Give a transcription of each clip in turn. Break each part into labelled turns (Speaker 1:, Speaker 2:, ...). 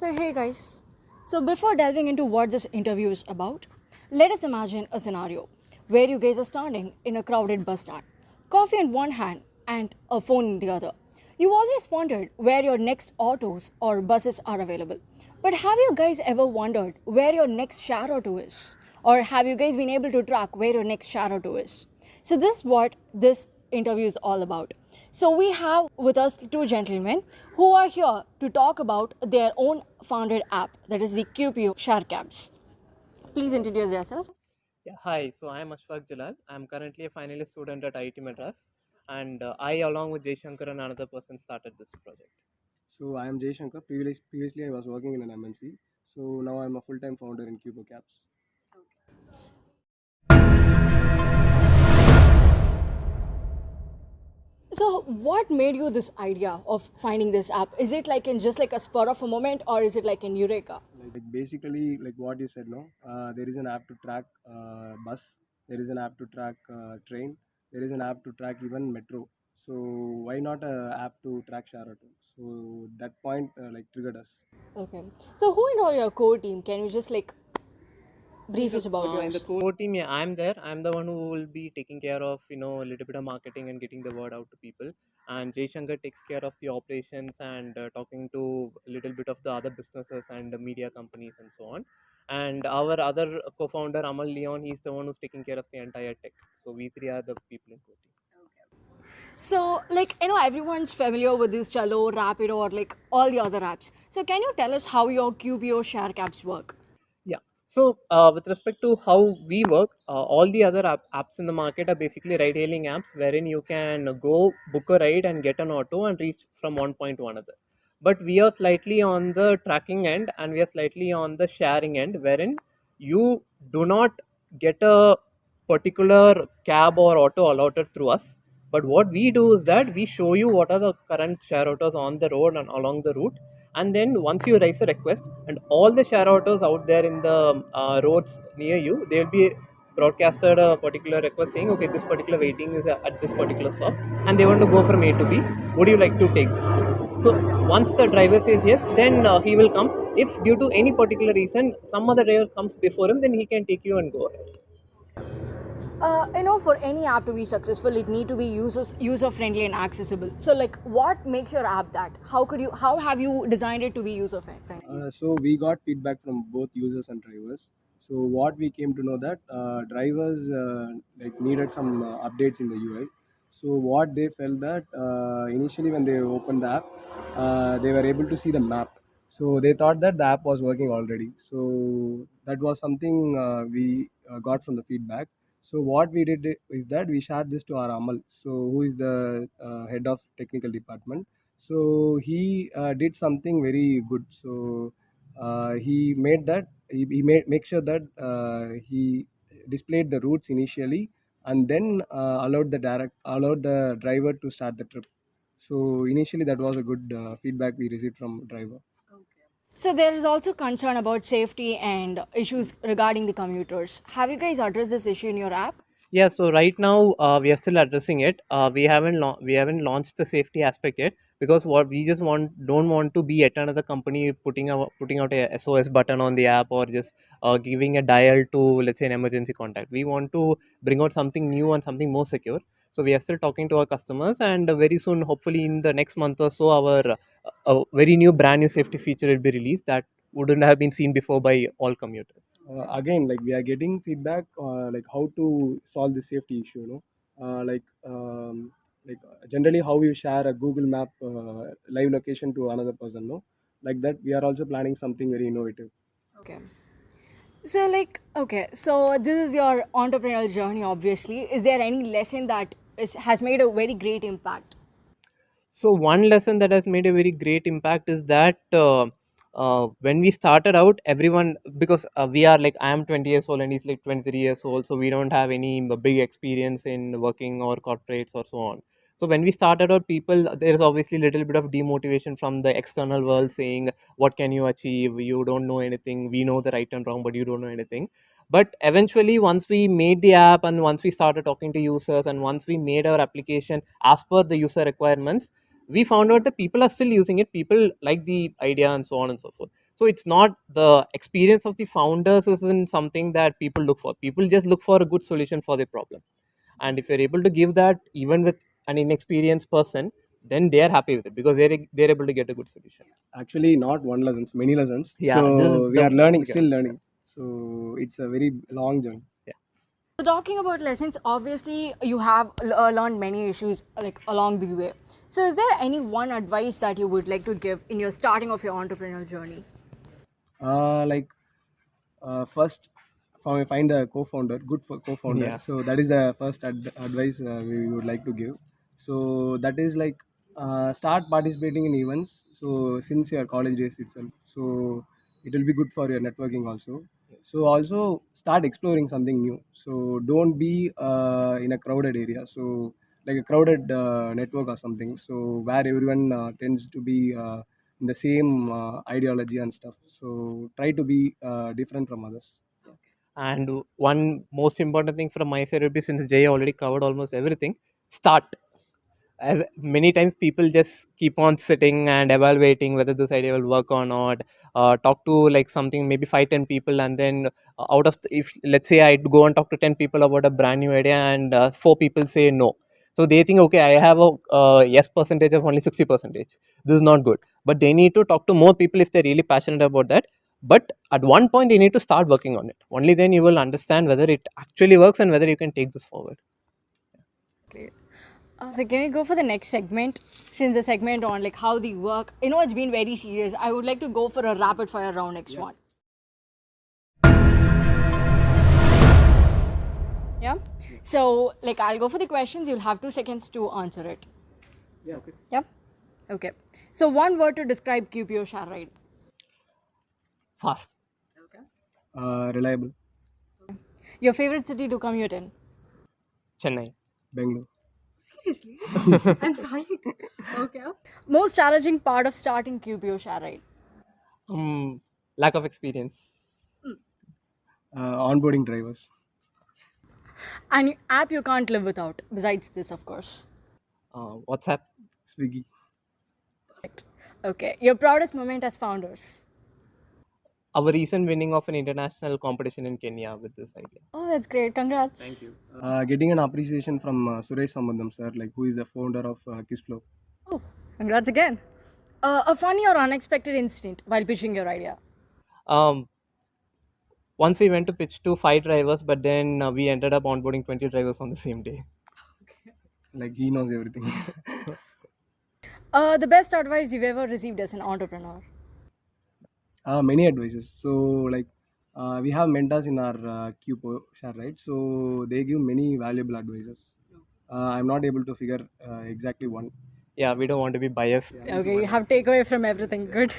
Speaker 1: So, hey guys. So, before delving into what this interview is about, let us imagine a scenario where you guys are standing in a crowded bus stand, coffee in one hand and a phone in the other. You always wondered where your next autos or buses are available. But have you guys ever wondered where your next share auto is? Or have you guys been able to track where your next share auto is? So, this is what this interview is all about. So, we have with us two gentlemen who are here to talk about their own founded app, that is the QPO Share Cabs. Please introduce yourselves.
Speaker 2: Yeah, hi. So I am Ashfaq Jalal. I am currently a final student at IIT Madras, and I, along with Jay Shankar and another person, started this project.
Speaker 3: So I am Jay Shankar. Previously I was working in an MNC. So now I'm a full-time founder in QPO Caps.
Speaker 1: So, what made you this idea of finding this app? Is it like in just like a spur of a moment, or is it like in Eureka?
Speaker 3: Like basically like what you said, no. There is an app to track bus. There is an app to track train. There is an app to track even metro. So why not a app to track share auto? So that point like triggered us.
Speaker 1: Okay. So, who in all your core team? Can you just like
Speaker 2: So
Speaker 1: brief us about
Speaker 2: in the
Speaker 1: yours?
Speaker 2: core team, yeah, I'm there. I'm the one who will be taking care of a little bit of marketing and getting the word out to people. And Jay Shankar takes care of the operations and talking to a little bit of the other businesses and the media companies and so on. And our other co-founder Amal Leon, he's the one who's taking care of the entire tech. So we three are the people in core team.
Speaker 1: So, like, everyone's familiar with this Chalo, Rapido, or like all the other apps. So, can you tell us how your QBO share caps work?
Speaker 2: Yeah. So, with respect to how we work, all the other apps in the market are basically ride-hailing apps wherein you can go book a ride and get an auto and reach from one point to another. But we are slightly on the tracking end and we are slightly on the sharing end, wherein you do not get a particular cab or auto allotted through us. But what we do is that we show you what are the current share autos on the road and along the route, and then once you raise a request and all the share autos out there in the roads near you, they will be broadcasted a particular request saying, okay, this particular waiting is at this particular stop and they want to go from A to B, would you like to take this? So once the driver says yes, then he will come. If due to any particular reason some other driver comes before him, then he can take you and go ahead.
Speaker 1: For any app to be successful, it need to be user friendly and accessible. So, like, what makes your app that? How have you designed it to be user friendly?
Speaker 3: So we got feedback from both users and drivers. So what we came to know that drivers like needed some updates in the UI. So what they felt that initially when they opened the app, they were able to see the map. So they thought that the app was working already. So that was something we got from the feedback. So what we did is that we shared this to our Amal, so who is the head of technical department. So he did something very good. So he made that he made make sure that he displayed the routes initially and then allowed the driver to start the trip. So initially that was a good feedback we received from driver.
Speaker 1: So, there is also concern about safety and issues regarding the commuters. Have you guys addressed this issue in your app?
Speaker 2: Yeah, so right now we are still addressing it. We haven't launched the safety aspect yet, because what we just don't want to be yet another company putting out a SOS button on the app, or just giving a dial to, let's say, an emergency contact. We want to bring out something new and something more secure. So we are still talking to our customers, and very soon, hopefully in the next month or so, our a very new brand new safety feature will be released that wouldn't have been seen before by all commuters.
Speaker 3: Again, like we are getting feedback like how to solve the safety issue, generally how you share a Google Map live location to another person, no, like that we are also planning something very innovative.
Speaker 1: Okay. So, like, okay, so this is your entrepreneurial journey, obviously. Is there any lesson that has made a very great impact?
Speaker 2: So one lesson that has made a very great impact is that when we started out, everyone, because we are like, I am 20 years old and he's like 23 years old, so we don't have any big experience in working or corporates or so on. So when we started out, people, there is obviously a little bit of demotivation from the external world saying, what can you achieve? You don't know anything. We know the right and wrong, but you don't know anything. But eventually, once we made the app and once we started talking to users and once we made our application as per the user requirements, we found out that people are still using it. People like the idea and so on and so forth. So it's not the experience of the founders isn't something that people look for. People just look for a good solution for the problem. And if you're able to give that even with an inexperienced person, then they are happy with it because they're able to get a good solution.
Speaker 3: Actually, not one lessons, many lessons.
Speaker 2: Yeah, this is
Speaker 3: So we
Speaker 2: the
Speaker 3: are learning,
Speaker 2: bigger.
Speaker 3: still learning. So it's a very long journey.
Speaker 2: Yeah.
Speaker 1: So talking about lessons, obviously you have learned many issues like along the way. So is there any one advice that you would like to give in your starting of your entrepreneurial journey?
Speaker 3: Like first find a co-founder, co-founder.
Speaker 2: Yeah.
Speaker 3: So that is the first advice we would like to give. So that is like start participating in events. So since your college days itself, so it will be good for your networking also. So also start exploring something new. So don't be in a crowded area. So like a crowded network or something. So where everyone tends to be in the same ideology and stuff. So try to be different from others.
Speaker 2: And one most important thing from my side would be, since Jay already covered almost everything, start. Many times people just keep on sitting and evaluating whether this idea will work or not. Talk to like something, maybe 5 10 people, and then out of if let's say I go and talk to 10 people about a brand new idea, and 4 people say no. So they think, okay, I have a yes percentage of only 60%. This is not good. But they need to talk to more people if they're really passionate about that. But at one point, they need to start working on it. Only then you will understand whether it actually works and whether you can take this forward.
Speaker 1: Great. So can we go for the next segment? Since the segment on like how they work, you know it's been very serious. I would like to go for a rapid fire round next one. Yeah. So like I'll go for the questions. You'll have 2 seconds to answer it.
Speaker 3: Yeah, okay.
Speaker 1: Yep. Okay. So one word to describe QPO share ride.
Speaker 2: Fast.
Speaker 3: Reliable.
Speaker 1: Your favorite city to commute in.
Speaker 2: Chennai.
Speaker 3: Bangalore.
Speaker 1: Seriously? I'm sorry. Okay. Most challenging part of starting QPO share ride.
Speaker 2: Lack of experience.
Speaker 3: Onboarding drivers.
Speaker 1: An app you can't live without. Besides this, of course.
Speaker 2: WhatsApp.
Speaker 3: Swiggy.
Speaker 1: Correct. Okay. Your proudest moment as founders.
Speaker 2: Our recent winning of an international competition in Kenya with this idea.
Speaker 1: Oh, that's great. Congrats.
Speaker 2: Thank you.
Speaker 3: Getting an appreciation from Suresh Sambandam sir, like who is the founder of Kissflow.
Speaker 1: Oh, congrats again. A funny or unexpected incident while pitching your idea.
Speaker 2: Um, Once we went to pitch to 5 drivers, but then we ended up onboarding 20 drivers on the same day.
Speaker 3: Like he knows everything.
Speaker 1: The best advice you've ever received as an entrepreneur.
Speaker 3: Many advices. So like we have mentors in our QPO share, right? So they give many valuable advices. I'm not able to figure exactly one.
Speaker 2: Yeah, we don't want to be biased.
Speaker 1: Okay, you have takeaway from everything. Good.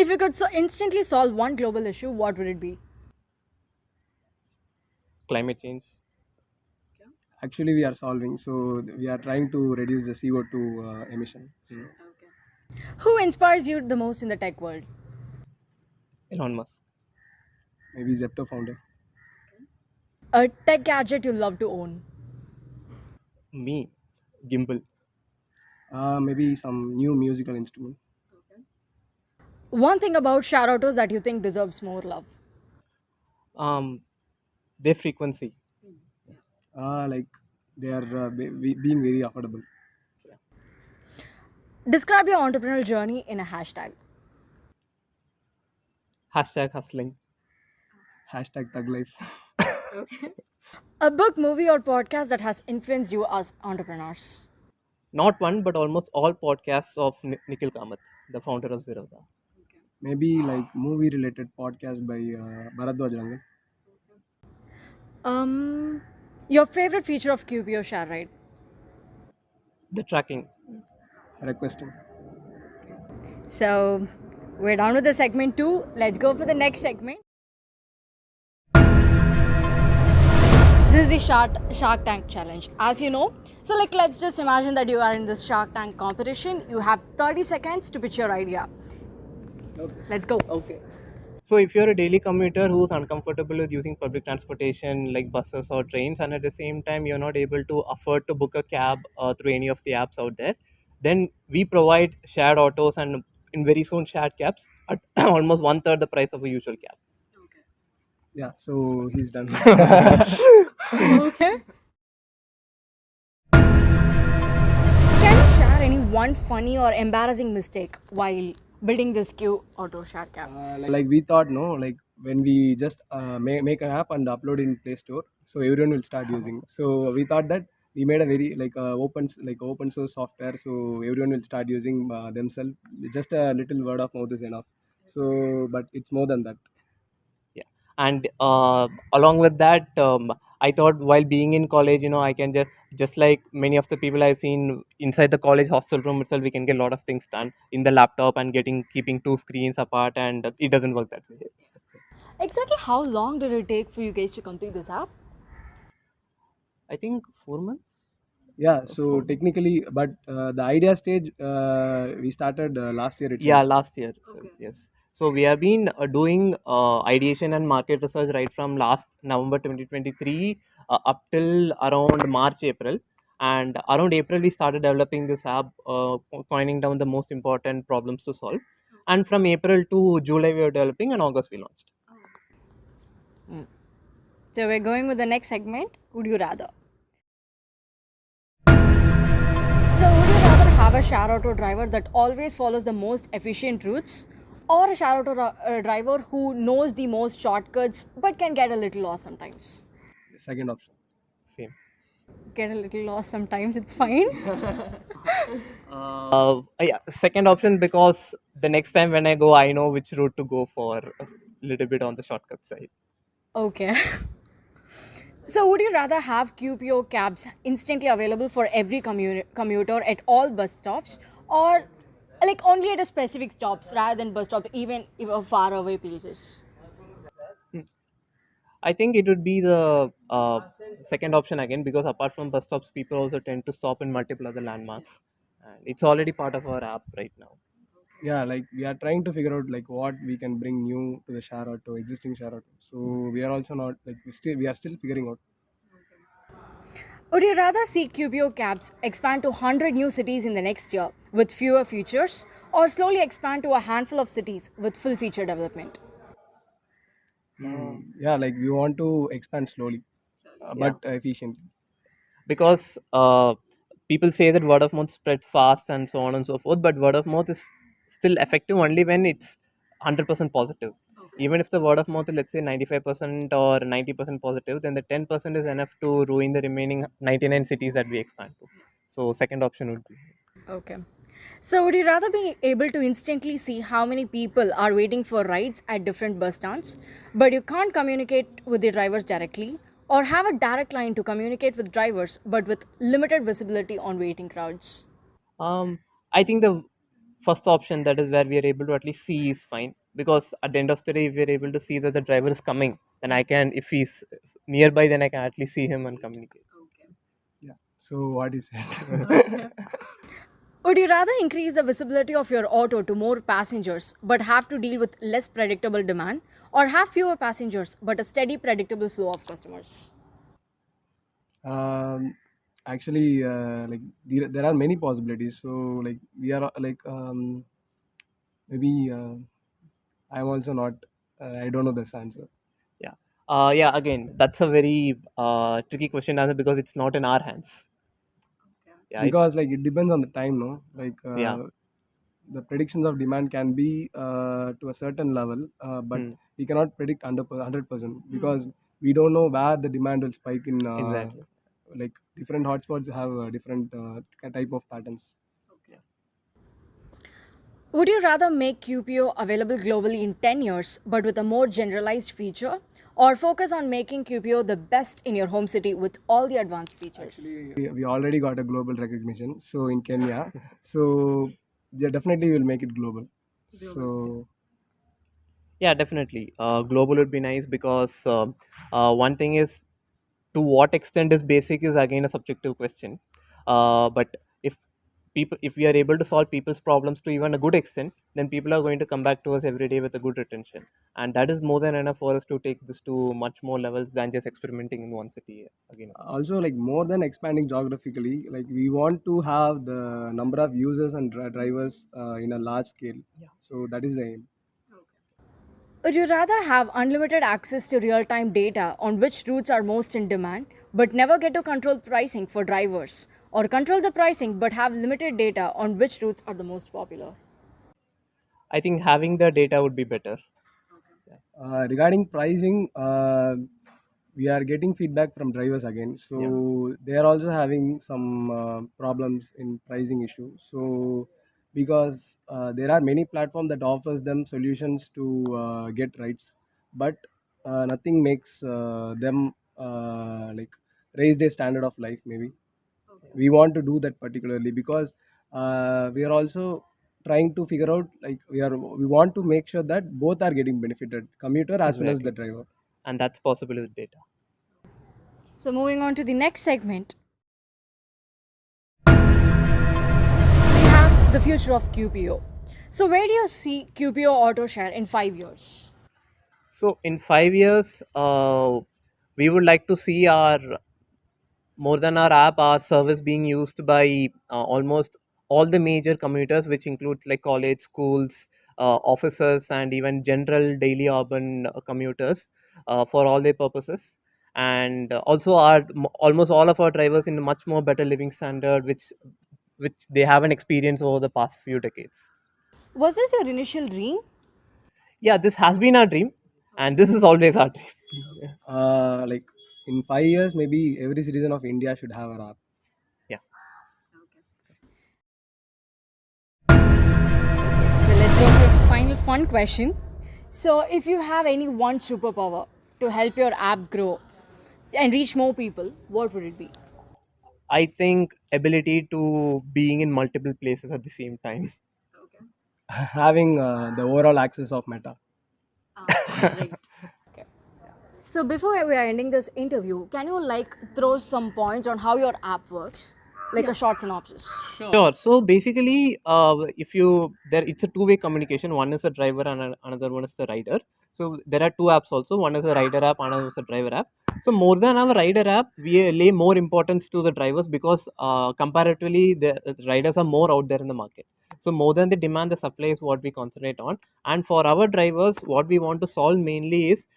Speaker 1: If you could instantly solve one global issue, what would it be?
Speaker 2: Climate change.
Speaker 3: Actually, we are solving. So we are trying to reduce the CO2 emission. So,
Speaker 1: Who inspires you the most in the tech world?
Speaker 2: Elon Musk.
Speaker 3: maybe Zepto founder.
Speaker 1: A tech gadget you love to own.
Speaker 2: Me. Gimbal.
Speaker 3: Maybe some new musical instrument.
Speaker 1: One thing about share autos that you think deserves more love.
Speaker 2: Their frequency.
Speaker 3: Like they are being very affordable.
Speaker 1: Describe your entrepreneurial journey in a hashtag.
Speaker 2: Hashtag hustling.
Speaker 3: Hashtag Thug Life.
Speaker 1: A book, movie, or podcast that has influenced you as entrepreneurs.
Speaker 2: Not one, but almost all podcasts of Nikhil Kamath, the founder of Zerodha.
Speaker 3: Maybe like movie related podcast by Bharadwaj Rangan.
Speaker 1: Your favorite feature of QPO share ride.
Speaker 2: The tracking.
Speaker 3: Requesting.
Speaker 1: So we're done with the segment 2. Let's go for the next segment. This is the Shark Tank challenge. As you know, so like let's just imagine that you are in this Shark Tank competition. You have 30 seconds to pitch your idea.
Speaker 3: Okay.
Speaker 1: Let's go.
Speaker 2: Okay. So if you're a daily commuter who's uncomfortable with using public transportation like buses or trains, and at the same time you're not able to afford to book a cab through any of the apps out there, then we provide shared autos and in very soon shared cabs at almost one third the price of a usual cab.
Speaker 3: Yeah, so he's done.
Speaker 1: Okay. Can you share any one funny or embarrassing mistake while building this Q auto share cab?
Speaker 3: Like we thought, no, like when we just make an app and upload in Play Store, so everyone will start using. So we thought that we made a very open source software, so everyone will start using themselves. Just a little word of mouth is enough. So, but it's more than that.
Speaker 2: Yeah, and along with that, I thought while being in college, I can just like many of the people I've seen inside the college hostel room itself, we can get a lot of things done in the laptop and keeping two screens apart, and it doesn't work that way.
Speaker 1: Exactly how long did it take for you guys to complete this app?
Speaker 2: I think 4 months.
Speaker 3: Yeah, so technically, but the idea stage we started last year
Speaker 2: Yeah,
Speaker 3: itself.
Speaker 2: last year. So, yes. So we have been doing ideation and market research right from last November 2023 up till around March, April. And around April, we started developing this app, coining down the most important problems to solve. And from April to July, we were developing, and August, we launched.
Speaker 1: So we're going with the next segment. Would you rather? So would you rather have a share auto driver that always follows the most efficient routes, or a share auto driver who knows the most shortcuts but can get a little lost sometimes?
Speaker 3: Second option.
Speaker 2: Same.
Speaker 1: Get a little lost sometimes, it's fine.
Speaker 2: Yeah, second option because the next time when I go, I know which route to go for a little bit on the shortcut side.
Speaker 1: Okay. So would you rather have QPO cabs instantly available for every commuter at all bus stops, or like only at a specific stops rather than bus stops, even if far away places?
Speaker 2: I think it would be the second option again because apart from bus stops, people also tend to stop in multiple other landmarks, and it's already part of our app right now.
Speaker 3: Yeah, like we are trying to figure out like what we can bring new to the share auto, existing share auto. So we are also not like we are still figuring out.
Speaker 1: Would you rather see QPO cabs expand to 100 new cities in the next year with fewer features, or slowly expand to a handful of cities with full feature development?
Speaker 3: Yeah, like we want to expand slowly,
Speaker 2: Yeah,
Speaker 3: but efficiently.
Speaker 2: because people say that word of mouth spread fast and so on and so forth, but word of mouth is still effective only when it's 100% positive. Even if the word of mouth is, let's say, 95% or 90% positive, then the 10% is enough to ruin the remaining 99 cities that we expand to. So second option would be.
Speaker 1: Okay. So, would you rather be able to instantly see how many people are waiting for rides at different bus stands, but you can't communicate with the drivers directly, or have a direct line to communicate with drivers but with limited visibility on waiting crowds?
Speaker 2: I think the first option, that is where we are able to at least see, is fine, because at the end of the day, if we are able to see that the driver is coming, then I can, if he's nearby, then I can at least see him and communicate.
Speaker 3: Yeah. So what is it?
Speaker 1: Would you rather increase the visibility of your auto to more passengers but have to deal with less predictable demand, or have fewer passengers but a steady, predictable flow of customers?
Speaker 3: um, Actually, like there are many possibilities. So like we are maybe I'm also not. I don't know this answer.
Speaker 2: Yeah. Yeah, again, that's a very tricky question to answer because it's not in our hands. Yeah, it's,
Speaker 3: Because like it depends on the time, no, like
Speaker 2: yeah.
Speaker 3: the predictions of demand can be to a certain level, but
Speaker 2: Hmm,
Speaker 3: we cannot predict under 100% because we don't know where the demand will spike in.
Speaker 2: exactly.
Speaker 3: Like different hotspots have different type of patterns.
Speaker 1: Would you rather make QPO available globally in 10 years but with a more generalized feature, or focus on making QPO the best in your home city with all the advanced features?
Speaker 3: We already got a global recognition, so in Kenya, so yeah, definitely we'll make it global. So
Speaker 2: Yeah, definitely. Global would be nice because one thing is, to what extent is basic is again a subjective question. But if people, if we are able to solve people's problems to even a good extent, then people are going to come back to us every day with a good retention, and that is more than enough for us to take this to much more levels than just experimenting in one city again.
Speaker 3: Also, like more than expanding geographically, like we want to have the number of users and drivers in a large scale.
Speaker 2: Yeah.
Speaker 3: So that is the aim.
Speaker 1: Would you rather have unlimited access to real time data on which routes are most in demand, but never get to control pricing for drivers? Or control the pricing but have limited data on which routes are the most popular?
Speaker 2: I think having the data would be better.
Speaker 3: Regarding pricing, we are getting feedback from drivers again. So they are also having some problems in pricing issue. So because there are many platforms that offers them solutions to get rights, but nothing makes them like raise their standard of life. Maybe we want to do that particularly because we are also trying to figure out, like we want to make sure that both are getting benefited, commuter as well as the
Speaker 2: Exactly.
Speaker 3: driver.
Speaker 2: And that's possible with data.
Speaker 1: So, moving on to the next segment, we have the future of QPO. So, where do you see QPO auto share in 5 years?
Speaker 2: So in 5 years, we would like to see our more than our app, our service being used by almost all the major commuters, which includes like college, schools, offices, and even general daily urban commuters for all their purposes. And also, almost all of our drivers in a much more better living standard, which they haven't experienced over the past few decades.
Speaker 1: Was this your initial dream?
Speaker 2: Yeah, this has been our dream, and this is always our dream.
Speaker 3: Like in 5 years, maybe every citizen of India should have an app.
Speaker 2: Yeah.
Speaker 1: So let's go to a final fun question. So, if you have any one superpower to help your app grow and reach more people, what would it be?
Speaker 2: I think ability to being in multiple places at the same time.
Speaker 3: Having the overall access of Meta.
Speaker 1: Okay. So, before we are ending this interview, can you like throw some points on how your app works, like a short synopsis?
Speaker 2: Sure. So basically, if you there, it's a two-way communication. One is the driver, and another one is the rider. So there are two apps also. One is a rider app, another is a driver app. So more than our rider app, we lay more importance to the drivers because comparatively, the riders are more out there in the market. So more than the demand, the supply is what we concentrate on. And for our drivers, what we want to solve mainly is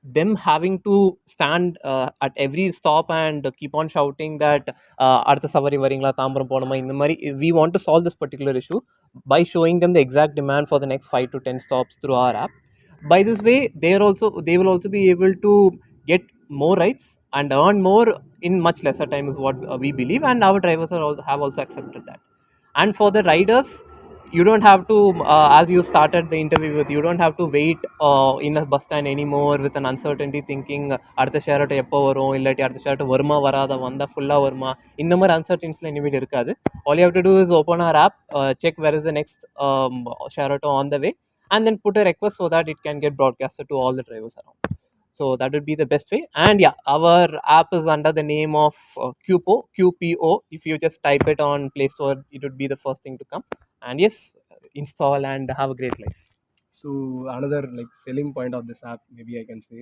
Speaker 2: them having to stand at every stop and keep on shouting that அடுத்த சவாரி வரீங்களா தாம்பரம் போகணுமா இந்த மாதிரி we want to solve this particular issue by showing them the exact demand for the next 5 to 10 stops through our app. By this way, they will also be able to get more rides and earn more in much lesser time is what we believe, and our drivers have also accepted that. And for the riders, you don't have to as you started the interview with, you don't have to wait in a bus stand anymore with an uncertainty thinking அடுத்த ஷேர்ட்ட எப்போ வரும் இல்லாட்டி அடுத்த ஷேர்ட்ட வருமா வராதா வந்தால் ஃபுல்லாக வருமா இந்த மாதிரி அன்சர்டன்ஸ்லாம் இனிமேல் இருக்காது. All you have to do is open our app, check where is the next ஷேர்ட்ட on the way, and then put a request so that it can get broadcasted to all the drivers around. So that would be the best way. And yeah, our app is under the name of QPO. If you just type it on Play Store, it would be the first thing to come. And yes, install and have a great life.
Speaker 3: So another like selling point of this app, maybe I can say,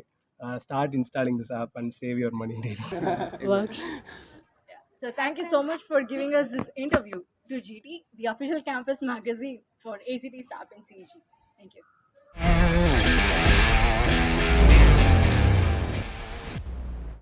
Speaker 3: start installing this app and save your money.
Speaker 1: Works. So, thank you so much for giving us this interview to GT, the official campus magazine for ACT SAP and CG. Thank you.